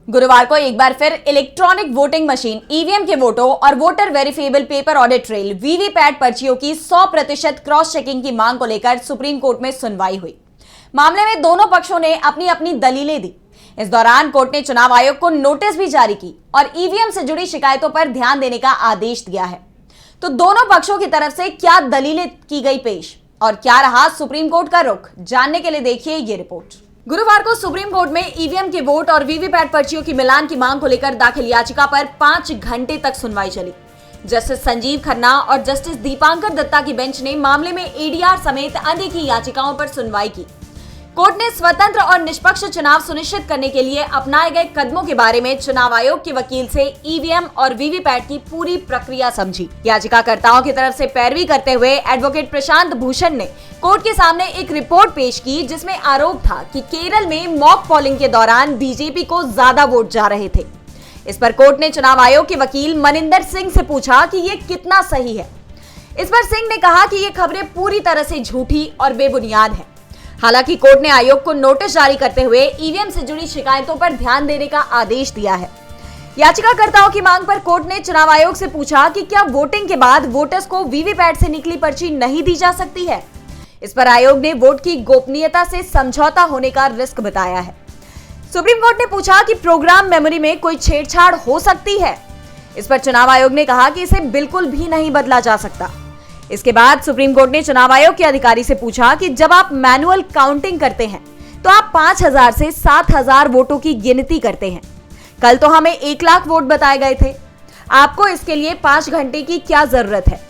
गुरुवार को एक बार फिर इलेक्ट्रॉनिक वोटिंग मशीन ईवीएम के वोटों और voter verifiable paper audit trail VVPAT पर्चियों की 100% क्रॉस चेकिंग की मांग को लेकर सुप्रीम कोर्ट में सुनवाई हुई। मामले में दोनों पक्षों ने अपनी अपनी दलीलें दी। इस दौरान कोर्ट ने चुनाव आयोग को नोटिस भी जारी की और ईवीएम से जुड़ी शिकायतों पर ध्यान देने का आदेश दिया है। तो दोनों पक्षों की तरफ से क्या दलीलें की गई पेश और क्या रहा सुप्रीम कोर्ट का रुख, जानने के लिए देखिए ये रिपोर्ट। गुरुवार को सुप्रीम कोर्ट में ईवीएम के वोट और वीवीपैट पर्चियों की मिलान की मांग को लेकर दाखिल याचिका पर 5 घंटे तक सुनवाई चली। जस्टिस संजीव खन्ना और जस्टिस दीपांकर दत्ता की बेंच ने मामले में एडीआर समेत अन्य की याचिकाओं पर सुनवाई की। कोर्ट ने स्वतंत्र और निष्पक्ष चुनाव सुनिश्चित करने के लिए अपनाए गए कदमों के बारे में चुनाव आयोग के वकील से ईवीएम और वीवीपैट की पूरी प्रक्रिया समझी। याचिकाकर्ताओं की तरफ से पैरवी करते हुए एडवोकेट प्रशांत भूषण ने कोर्ट के सामने एक रिपोर्ट पेश की, जिसमें आरोप था कि केरल में मॉक पोलिंग के दौरान बीजेपी को ज्यादा वोट जा रहे थे। इस पर कोर्ट ने चुनाव आयोग के वकील मनिंदर सिंह से पूछा कि ये कितना सही है। इस पर सिंह ने कहा कि ये खबरें पूरी तरह से झूठी और बेबुनियाद है। हालांकि कोर्ट ने आयोग को नोटिस जारी करते हुए ईवीएम से जुड़ी शिकायतों पर ध्यान देने का आदेश दिया है। याचिकाकर्ताओं की मांग पर कोर्ट ने चुनाव आयोग से पूछा कि क्या वोटिंग के बाद वोटर्स को वीवीपैट से निकली पर्ची नहीं दी जा सकती है। इस पर आयोग ने वोट की गोपनीयता से समझौता होने का रिस्क बताया है। सुप्रीम कोर्ट ने पूछा कि प्रोग्राम मेमोरी में कोई छेड़छाड़ हो सकती है। इस पर चुनाव आयोग ने कहा कि इसे बिल्कुल भी नहीं बदला जा सकता। इसके बाद सुप्रीम कोर्ट ने चुनाव आयोग के अधिकारी से पूछा कि जब आप मैनुअल काउंटिंग करते हैं तो आप 5000 से 7000 वोटों की गिनती करते हैं। कल तो हमें 1 लाख वोट बताए गए थे। आपको इसके लिए 5 घंटे की क्या जरूरत है।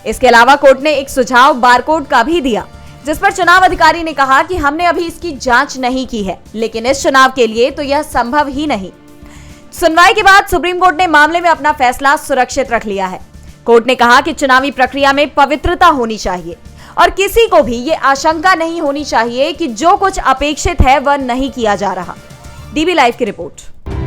इसके अलावा कोर्ट ने एक सुझाव बारकोड का भी दिया, जिस पर चुनाव अधिकारी ने कहा कि हमने अभी इसकी जांच नहीं की है, लेकिन इस चुनाव के लिए तो यह संभव ही नहीं। सुनवाई के बाद सुप्रीम कोर्ट ने मामले में अपना फैसला सुरक्षित रख लिया है। कोर्ट ने कहा कि चुनावी प्रक्रिया में पवित्रता होनी चाहिए और किसी को भी ये आशंका नहीं होनी चाहिए कि जो कुछ अपेक्षित है वह नहीं किया जा रहा। डीबी लाइव की रिपोर्ट।